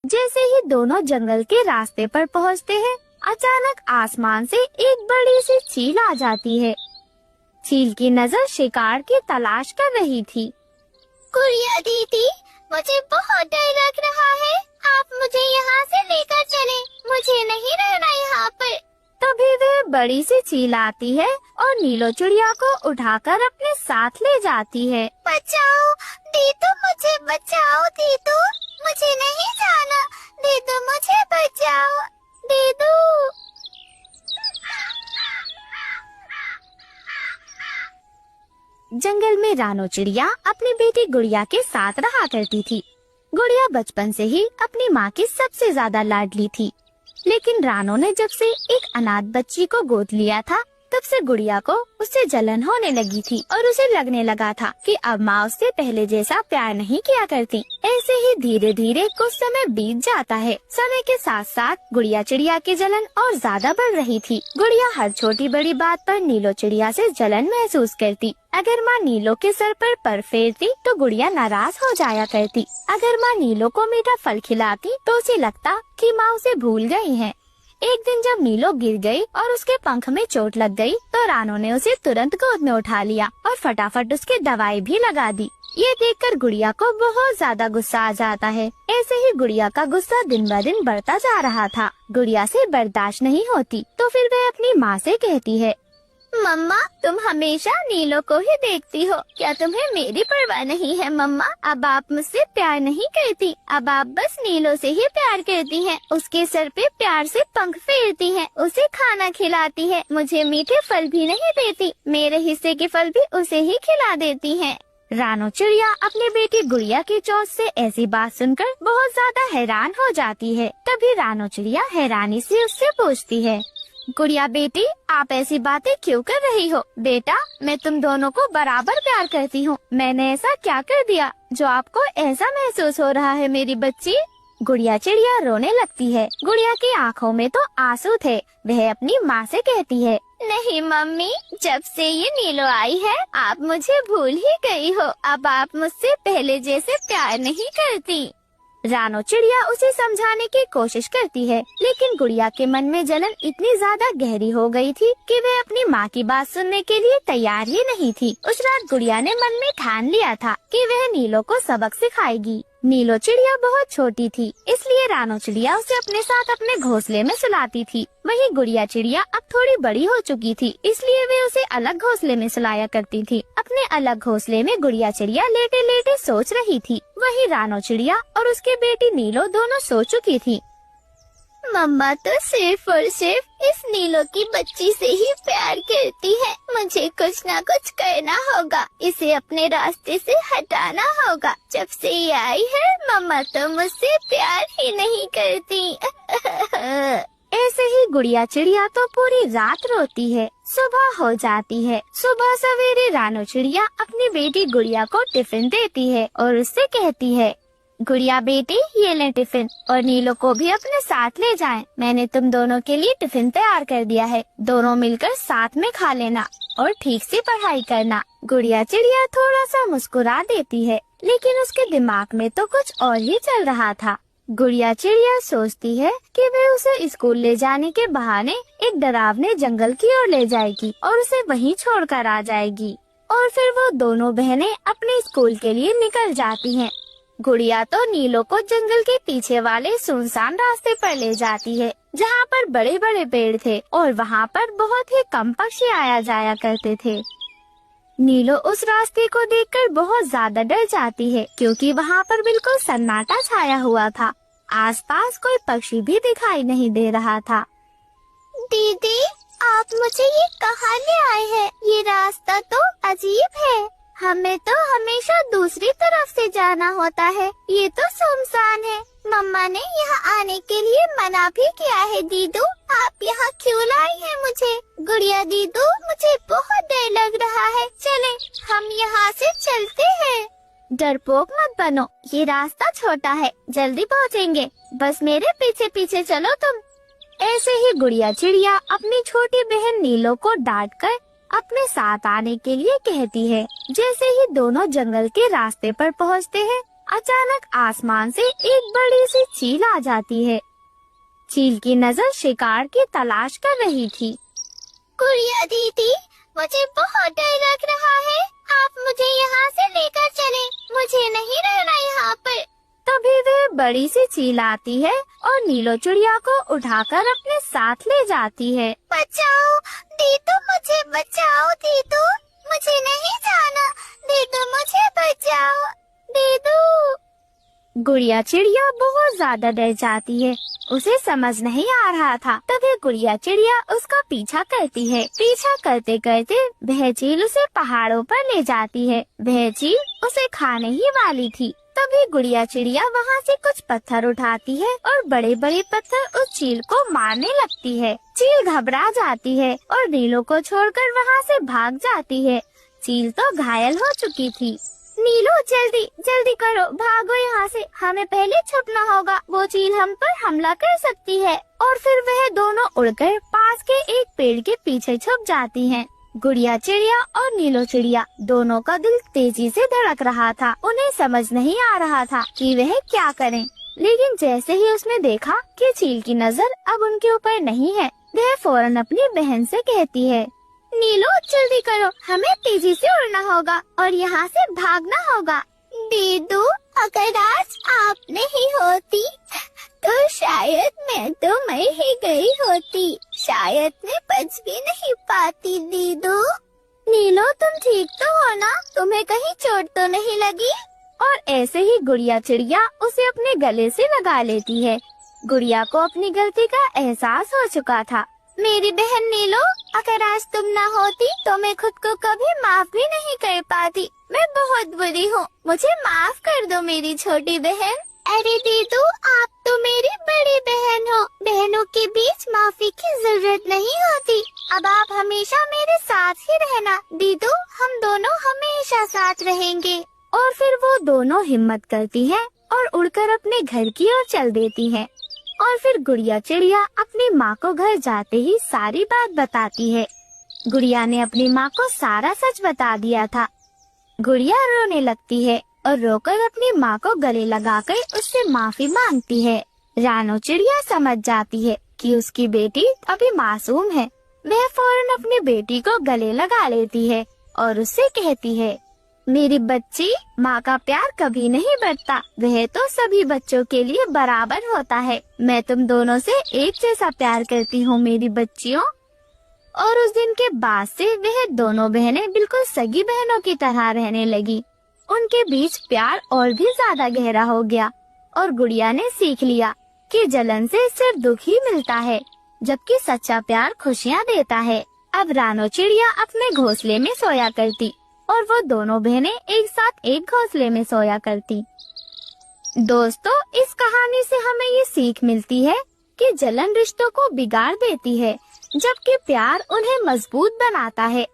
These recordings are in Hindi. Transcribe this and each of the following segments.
जैसे ही दोनों जंगल के रास्ते पर पहुँचते हैं, अचानक आसमान से एक बड़ी सी चील आ जाती है। चील की नजर शिकार की तलाश कर रही थी। गुड़िया दीदी, मुझे बहुत डर लग रहा है। आप मुझे यहाँ से लेकर चलें। मुझे नहीं रहना यहाँ पर। तभी वह बड़ी सी चील आती है और नीलो चिड़िया को उठाकर अपने साथ ले जाती है। बचाओ दीदू, मुझे बचाओ दीदू, मुझे नहीं जाना। दीदू मुझे बचाओ दीदू। जंगल में रानो चिड़िया अपनी बेटी गुड़िया के साथ रहा करती थी। गुड़िया बचपन से ही अपनी माँ की सबसे ज्यादा लाडली थी, लेकिन रानो ने जब से एक अनाथ बच्ची को गोद लिया था, तब से गुड़िया को उससे जलन होने लगी थी और उसे लगने लगा था कि अब माँ उससे पहले जैसा प्यार नहीं किया करती। ऐसे ही धीरे धीरे कुछ समय बीत जाता है। समय के साथ साथ गुड़िया चिड़िया की जलन और ज्यादा बढ़ रही थी। गुड़िया हर छोटी बड़ी बात पर नीलो चिड़िया से जलन महसूस करती। अगर माँ नीलो के सर पर फेरती तो गुड़िया नाराज हो जाया करती। अगर माँ नीलो को मीठा फल खिलाती तो उसे लगता कि माँ उसे भूल गई है। एक दिन जब नीलो गिर गई और उसके पंख में चोट लग गई, तो रानो ने उसे तुरंत गोद में उठा लिया और फटाफट उसके दवाई भी लगा दी। ये देखकर गुड़िया को बहुत ज्यादा गुस्सा आ जाता है। ऐसे ही गुड़िया का गुस्सा दिन ब दिन बढ़ता जा रहा था। गुड़िया से बर्दाश्त नहीं होती, तो फिर वह अपनी माँ से कहती है, मम्मा, तुम हमेशा नीलो को ही देखती हो। क्या तुम्हें मेरी परवाह नहीं है मम्मा? अब आप मुझसे प्यार नहीं करती, अब आप बस नीलो से ही प्यार करती हैं। उसके सर पे प्यार से पंख फेरती हैं, उसे खाना खिलाती हैं, मुझे मीठे फल भी नहीं देती, मेरे हिस्से के फल भी उसे ही खिला देती हैं। रानो चिड़िया अपनी बेटी गुड़िया की चोट से ऐसी बात सुनकर बहुत ज्यादा हैरान हो जाती है। तभी रानो चिड़िया हैरानी से उससे पूछती है, गुड़िया बेटी, आप ऐसी बातें क्यों कर रही हो? बेटा, मैं तुम दोनों को बराबर प्यार करती हूँ। मैंने ऐसा क्या कर दिया जो आपको ऐसा महसूस हो रहा है मेरी बच्ची? गुड़िया चिड़िया रोने लगती है। गुड़िया की आँखों में तो आंसू थे। वह अपनी माँ से कहती है, नहीं मम्मी, जब से ये नीलो आई है आप मुझे भूल ही गई हो। अब आप मुझसे पहले जैसे प्यार नहीं करती। रानो चिड़िया उसे समझाने की कोशिश करती है, लेकिन गुड़िया के मन में जलन इतनी ज्यादा गहरी हो गई थी कि वह अपनी माँ की बात सुनने के लिए तैयार ही नहीं थी। उस रात गुड़िया ने मन में ठान लिया था कि वह नीलो को सबक सिखाएगी। नीलो चिड़िया बहुत छोटी थी, इसलिए रानो चिड़िया उसे अपने साथ अपने घोंसले में सुलाती थी। वहीं गुड़िया चिड़िया अब थोड़ी बड़ी हो चुकी थी, इसलिए वे उसे अलग घोंसले में सुलाया करती थी। अपने अलग घोंसले में गुड़िया चिड़िया लेटे लेटे सोच रही थी। वहीं रानो चिड़िया और उसकी बेटी नीलो दोनों सो चुकी थी। मम्मा तो सिर्फ और सिर्फ इस नीलो की बच्ची से ही प्यार करती है। मुझे कुछ न कुछ करना होगा, इसे अपने रास्ते से हटाना होगा। जब से ये आई है मम्मा तो मुझसे प्यार ही नहीं करती। ऐसे ही गुड़िया चिड़िया तो पूरी रात रोती है। सुबह हो जाती है। सुबह सवेरे रानो चिड़िया अपनी बेटी गुड़िया को टिफिन देती है और उससे कहती है, गुड़िया बेटी, ये ले टिफिन और नीलो को भी अपने साथ ले जाएं। मैंने तुम दोनों के लिए टिफिन तैयार कर दिया है, दोनों मिलकर साथ में खा लेना और ठीक से पढ़ाई करना। गुड़िया चिड़िया थोड़ा सा मुस्कुरा देती है, लेकिन उसके दिमाग में तो कुछ और ही चल रहा था। गुड़िया चिड़िया सोचती है कि वह उसे स्कूल ले जाने के बहाने एक डरावने जंगल की ओर ले जाएगी और उसे वहीं छोड़कर आ जाएगी, और फिर वो दोनों बहनें अपने स्कूल के लिए निकल जाती हैं। गुड़िया तो नीलो को जंगल के पीछे वाले सुनसान रास्ते पर ले जाती है, जहाँ पर बड़े बड़े पेड़ थे और वहाँ पर बहुत ही कम पक्षी आया जाया करते थे। नीलो उस रास्ते को देखकर बहुत ज्यादा डर जाती है, क्योंकि वहाँ पर बिल्कुल सन्नाटा छाया हुआ था। आसपास कोई पक्षी भी दिखाई नहीं दे रहा था। दीदी, आप मुझे ये कहाँ ले आए हैं? ये रास्ता तो अजीब है। हमें तो हमेशा दूसरी तरफ से जाना होता है, ये तो सुनसान है। मम्मा ने यहाँ आने के लिए मना भी किया है। दीदू, आप यहाँ क्यों लाई हैं मुझे? गुड़िया दीदू, मुझे बहुत डर लग रहा है, चलें, हम यहाँ से चलते हैं। डरपोक मत बनो, ये रास्ता छोटा है, जल्दी पहुँचेंगे, बस मेरे पीछे पीछे चलो तुम। ऐसे ही गुड़िया चिड़िया अपनी छोटी बहन नीलो को डांटकर अपने साथ आने के लिए कहती है। जैसे ही दोनों जंगल के रास्ते पर पहुँचते हैं, अचानक आसमान से एक बड़ी सी चील आ जाती है। चील की नजर शिकार की तलाश कर रही थी। गुड़िया दीदी, मुझे बहुत डर लग रहा है। आप मुझे यहाँ से लेकर चलें। मुझे नहीं रहना यहाँ पर। तभी वह बड़ी सी चील आती है और नीलो चिड़िया को उठाकर अपने साथ ले जाती है। बचाओ दीदू, मुझे बचाओ दीदू, मुझे नहीं जाना। दीदू मुझे बचाओ दीदू। गुड़िया चिड़िया बहुत ज्यादा डर जाती है। उसे समझ नहीं आ रहा था। तभी गुड़िया चिड़िया उसका पीछा करती है। पीछा करते करते वह चील उसे पहाड़ों पर ले जाती है। वह चील उसे खाने ही वाली थी। तभी गुड़िया चिड़िया वहाँ से कुछ पत्थर उठाती है और बड़े बड़े पत्थर उस चील को मारने लगती है। चील घबरा जाती है और नीलो को छोड़कर वहाँ से भाग जाती है। चील तो घायल हो चुकी थी। नीलो जल्दी जल्दी करो, भागो यहाँ से, हमें पहले छुपना होगा। वो चील हम पर हमला कर सकती है। और फिर वह दोनों उड़कर पास के एक पेड़ के पीछे छुप जाती हैं। गुड़िया चिड़िया और नीलो चिड़िया दोनों का दिल तेजी से धड़क रहा था। उन्हें समझ नहीं आ रहा था कि वह क्या करें। लेकिन जैसे ही उसने देखा कि चील की नजर अब उनके ऊपर नहीं है, वह फौरन अपनी बहन से कहती है, नीलो जल्दी करो, हमें तेजी से उड़ना होगा और यहाँ से भागना होगा। दीदू, अगर आज आप नहीं होती तो शायद मैं तो मर ही गई होती। शायद मैं बच भी नहीं पाती दीदू। नीलो तुम ठीक तो हो ना? तुम्हें कहीं चोट तो नहीं लगी? और ऐसे ही गुड़िया चिड़िया उसे अपने गले से लगा लेती है। गुड़िया को अपनी गलती का एहसास हो चुका था। मेरी बहन नीलो, अगर आज तुम न होती तो मैं खुद को कभी माफ भी नहीं कर पाती। मैं बहुत बुरी हूँ, मुझे माफ कर दो मेरी छोटी बहन। अरे दीदू, आप तो मेरी बड़ी बहन हो। बहनों के बीच माफी की जरूरत नहीं होती। अब आप हमेशा मेरे साथ ही रहना दीदू, हम दोनों हमेशा साथ रहेंगे। और फिर वो दोनों हिम्मत करती हैं और उड़कर अपने घर की ओर चल देती हैं। और फिर गुड़िया चिड़िया अपनी माँ को घर जाते ही सारी बात बताती है। गुड़िया ने अपनी माँ को सारा सच बता दिया था। गुड़िया रोने लगती है और रोकर अपनी माँ को गले लगाकर उससे माफी मांगती है। रानो चिड़िया समझ जाती है कि उसकी बेटी अभी मासूम है। वह फौरन अपनी बेटी को गले लगा लेती है और उससे कहती है, मेरी बच्ची, माँ का प्यार कभी नहीं बढ़ता। वह तो सभी बच्चों के लिए बराबर होता है। मैं तुम दोनों से एक जैसा प्यार करती हूँ मेरी बच्चियों। और उस दिन के बाद से वह दोनों बहनें बिल्कुल सगी बहनों की तरह रहने लगी। उनके बीच प्यार और भी ज्यादा गहरा हो गया और गुड़िया ने सीख लिया कि जलन से सिर्फ दुख ही मिलता है, जबकि सच्चा प्यार खुशियाँ देता है। अब रानो चिड़िया अपने घोंसले में सोया करती और वो दोनों बहनें एक साथ एक घोंसले में सोया करती। दोस्तों, इस कहानी से हमें ये सीख मिलती है कि जलन रिश्तों को बिगाड़ देती है, जबकि प्यार उन्हें मजबूत बनाता है।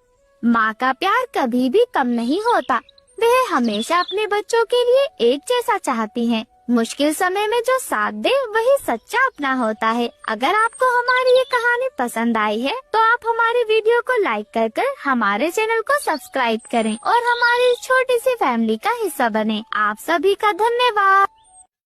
माँ का प्यार कभी भी कम नहीं होता। वह हमेशा अपने बच्चों के लिए एक जैसा चाहती हैं। मुश्किल समय में जो साथ दे वही सच्चा अपना होता है। अगर आपको हमारी ये कहानी पसंद आई है तो आप हमारे वीडियो को लाइक कर हमारे चैनल को सब्सक्राइब करें और हमारी छोटी सी फैमिली का हिस्सा बने। आप सभी का धन्यवाद।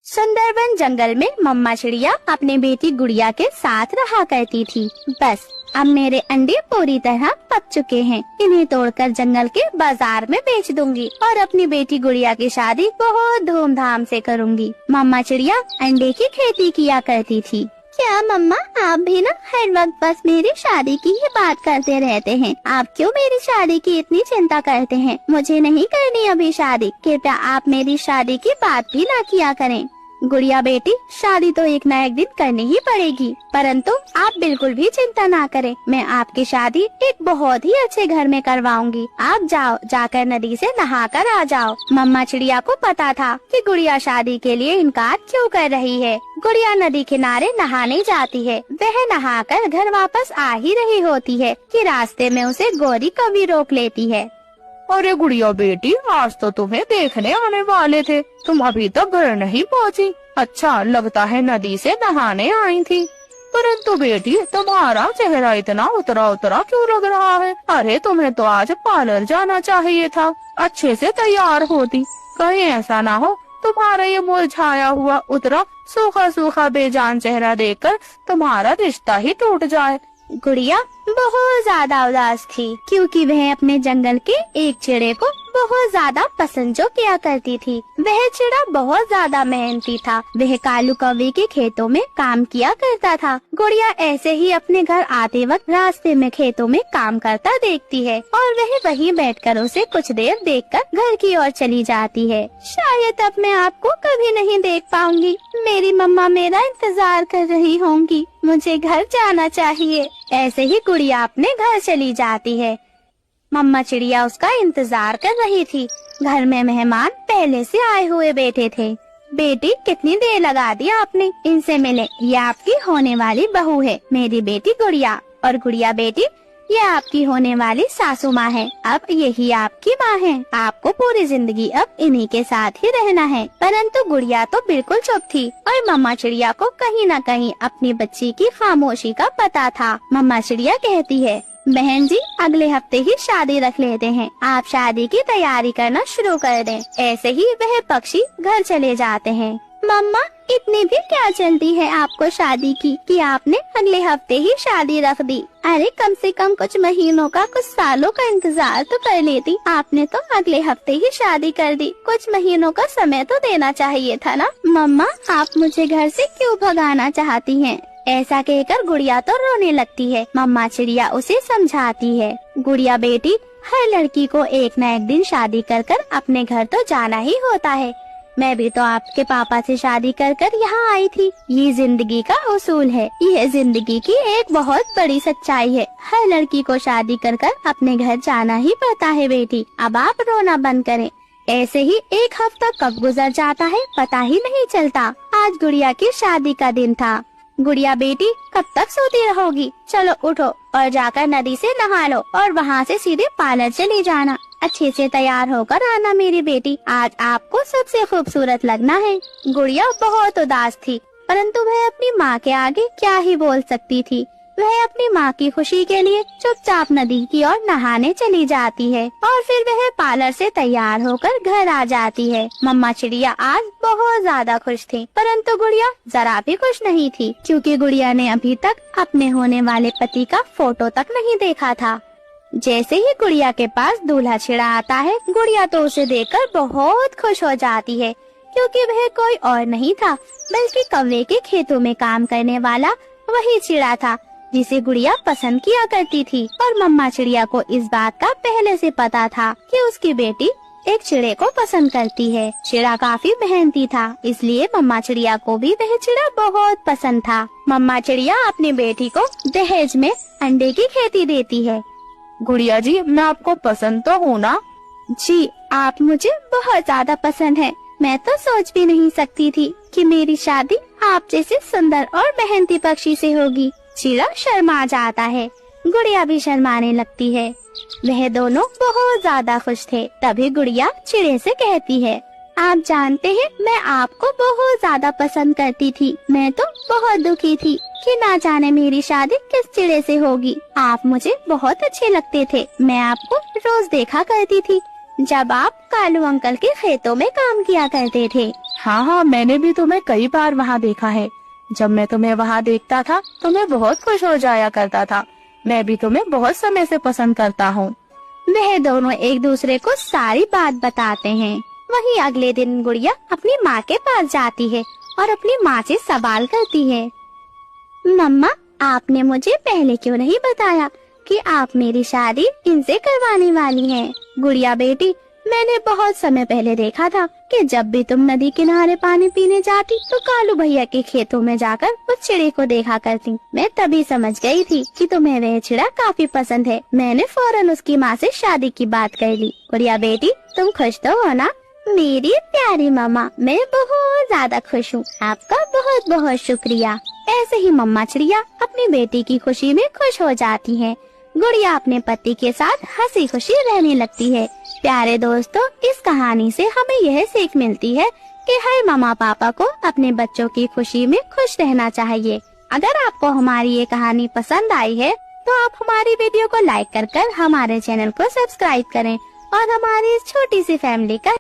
सुंदरबन जंगल में मम्मा चिड़िया अपनी बेटी गुड़िया के साथ रहा करती थी। बस अब मेरे अंडे पूरी तरह पक चुके हैं। इन्हें तोड़कर जंगल के बाजार में बेच दूंगी और अपनी बेटी गुड़िया की शादी बहुत धूमधाम से करूंगी। मम्मा चिड़िया अंडे की खेती किया करती थी। क्या मम्मा, आप भी ना हर वक्त बस मेरी शादी की ही बात करते रहते हैं। आप क्यों मेरी शादी की इतनी चिंता करते हैं? मुझे नहीं करनी अभी शादी। कृपया आप मेरी शादी की बात भी ना किया करें। गुड़िया बेटी, शादी तो एक न एक दिन करनी ही पड़ेगी, परंतु आप बिल्कुल भी चिंता ना करें। मैं आपकी शादी एक बहुत ही अच्छे घर में करवाऊंगी। आप जाओ, जाकर नदी से नहाकर आ जाओ। मम्मा चिड़िया को पता था कि गुड़िया शादी के लिए इनकार क्यों कर रही है। गुड़िया नदी किनारे नहाने जाती है। वह नहाकर घर वापस आ ही रही होती है कि रास्ते में उसे गौरी कवि रोक लेती है। अरे गुड़िया बेटी, आज तो तुम्हें देखने आने वाले थे, तुम अभी तक घर नहीं पहुँची। अच्छा, लगता है नदी से नहाने आई थी। परंतु बेटी, तुम्हारा चेहरा इतना उतरा उतरा क्यों लग रहा है? अरे तुम्हें तो आज पार्लर जाना चाहिए था, अच्छे से तैयार होती। कहीं ऐसा ना हो तुम्हारा ये मुरझाया हुआ उतरा सूखा सूखा बेजान चेहरा देखकर तुम्हारा रिश्ता ही टूट जाए। गुड़िया बहुत ज्यादा उदास थी क्योंकि वह अपने जंगल के एक चिड़े को बहुत ज्यादा पसंद जो किया करती थी। वह चिड़ा बहुत ज्यादा मेहनती था। वह कालू कौवे के खेतों में काम किया करता था। गुड़िया ऐसे ही अपने घर आते वक्त रास्ते में खेतों में काम करता देखती है और वह वहीं बैठकर उसे कुछ देर देखकर घर की ओर चली जाती है। शायद अब मैं आपको कभी नहीं देख पाऊंगी। मेरी मम्मा मेरा इंतजार कर रही होंगी। मुझे घर जाना चाहिए। ऐसे ही गुड़िया अपने घर चली जाती है। मम्मा चिड़िया उसका इंतजार कर रही थी। घर में मेहमान पहले से आए हुए बैठे थे। बेटी कितनी देर लगा दी आपने, इनसे मिले। ये आपकी होने वाली बहू है, मेरी बेटी गुड़िया। और गुड़िया बेटी, ये आपकी होने वाली सासू माँ है। अब यही आपकी माँ है। आपको पूरी जिंदगी अब इन्हीं के साथ ही रहना है। परंतु गुड़िया तो बिल्कुल चुप थी और मम्मा चिड़िया को कहीं न कहीं अपनी बच्ची की खामोशी का पता था। मम्मा चिड़िया कहती है, बहन जी अगले हफ्ते ही शादी रख लेते हैं। आप शादी की तैयारी करना शुरू कर दें। ऐसे ही वह पक्षी घर चले जाते हैं। मम्मा इतनी भी क्या जल्दी है आपको शादी की कि आपने अगले हफ्ते ही शादी रख दी। अरे कम से कम कुछ महीनों का, कुछ सालों का इंतजार तो कर लेती। आपने तो अगले हफ्ते ही शादी कर दी। कुछ महीनों का समय तो देना चाहिए था ना। मम्मा आप मुझे घर से क्यों भगाना चाहती हैं? ऐसा कहकर गुड़िया तो रोने लगती है। मम्मा चिड़िया उसे समझाती है, गुड़िया बेटी हर लड़की को एक न एक दिन शादी कर कर अपने घर तो जाना ही होता है। मैं भी तो आपके पापा से शादी कर कर यहाँ आई थी। ये जिंदगी का उसूल है। यह जिंदगी की एक बहुत बड़ी सच्चाई है। हर लड़की को शादी कर कर अपने घर जाना ही पड़ता है बेटी। अब आप रोना बंद करें। ऐसे ही एक हफ्ता कब गुजर जाता है पता ही नहीं चलता। आज गुड़िया की शादी का दिन था। गुड़िया बेटी कब तक सोती रहोगी? चलो उठो और जाकर नदी से नहा लो और वहाँ से सीधे पार्लर चली जाना। अच्छे से तैयार होकर आना मेरी बेटी। आज आपको सबसे खूबसूरत लगना है। गुड़िया बहुत उदास थी, परंतु वह अपनी माँ के आगे क्या ही बोल सकती थी। वह अपनी माँ की खुशी के लिए चुपचाप नदी की ओर नहाने चली जाती है और फिर वह पार्लर से तैयार होकर घर आ जाती है। मम्मा चिड़िया आज बहुत ज्यादा खुश थी, परंतु गुड़िया जरा भी खुश नहीं थी क्योंकि गुड़िया ने अभी तक अपने होने वाले पति का फोटो तक नहीं देखा था। जैसे ही गुड़िया के पास दूल्हा छिड़ा आता है, गुड़िया तो उसे देखकर बहुत खुश हो जाती है क्योंकि वह कोई और नहीं था बल्कि कौवे के खेतों में काम करने वाला वही चिड़ा था जिसे गुड़िया पसंद किया करती थी। और मम्मा चिड़िया को इस बात का पहले से पता था कि उसकी बेटी एक चिड़े को पसंद करती है। चिड़ा काफी मेहनती था, इसलिए मम्मा चिड़िया को भी वह चिड़ा बहुत पसंद था। मम्मा चिड़िया अपनी बेटी को दहेज में अंडे की खेती देती है। गुड़िया जी मैं आपको पसंद तो हूँ ना? जी आप मुझे बहुत ज्यादा पसंद है। मैं तो सोच भी नहीं सकती थी कि मेरी शादी आप जैसे सुंदर और मेहनती पक्षी से होगी। चिड़ा शर्मा जाता है। गुड़िया भी शर्माने लगती है। वह दोनों बहुत ज्यादा खुश थे। तभी गुड़िया चिड़े से कहती है, आप जानते हैं मैं आपको बहुत ज्यादा पसंद करती थी। मैं तो बहुत दुखी थी कि ना जाने मेरी शादी किस चिड़े से होगी। आप मुझे बहुत अच्छे लगते थे। मैं आपको रोज देखा करती थी जब आप कालू अंकल के खेतों में काम किया करते थे। हाँ मैंने भी तुम्हें कई बार वहाँ देखा है। जब मैं तुम्हें वहाँ देखता था तो मैं बहुत खुश हो जाया करता था। मैं भी तुम्हें बहुत समय से पसंद करता हूँ। वह दोनों एक दूसरे को सारी बात बताते हैं। वहीं अगले दिन गुड़िया अपनी माँ के पास जाती है और अपनी माँ से सवाल करती है, मम्मा आपने मुझे पहले क्यों नहीं बताया कि आप मेरी शादी इनसे करवाने वाली हैं? गुड़िया बेटी मैंने बहुत समय पहले देखा था कि जब भी तुम नदी किनारे पानी पीने जाती तो कालू भैया के खेतों में जाकर उस चिड़े को देखा करती। मैं तभी समझ गई थी कि तुम्हें वह चिड़ा काफी पसंद है। मैंने फौरन उसकी माँ से शादी की बात कर ली। गुड़िया बेटी तुम खुश तो हो ना? मेरी प्यारी मम्मा मैं बहुत ज्यादा खुश हूँ। आपका बहुत बहुत शुक्रिया। ऐसे ही मम्मा चिड़िया अपनी बेटी की खुशी में खुश हो जाती है। गुड़िया अपने पति के साथ हंसी खुशी रहने लगती है। प्यारे दोस्तों, इस कहानी से हमें यह सीख मिलती है कि हर मामा पापा को अपने बच्चों की खुशी में खुश रहना चाहिए। अगर आपको हमारी ये कहानी पसंद आई है तो आप हमारी वीडियो को लाइक कर हमारे चैनल को सब्सक्राइब करें और हमारी इस छोटी सी फैमिली का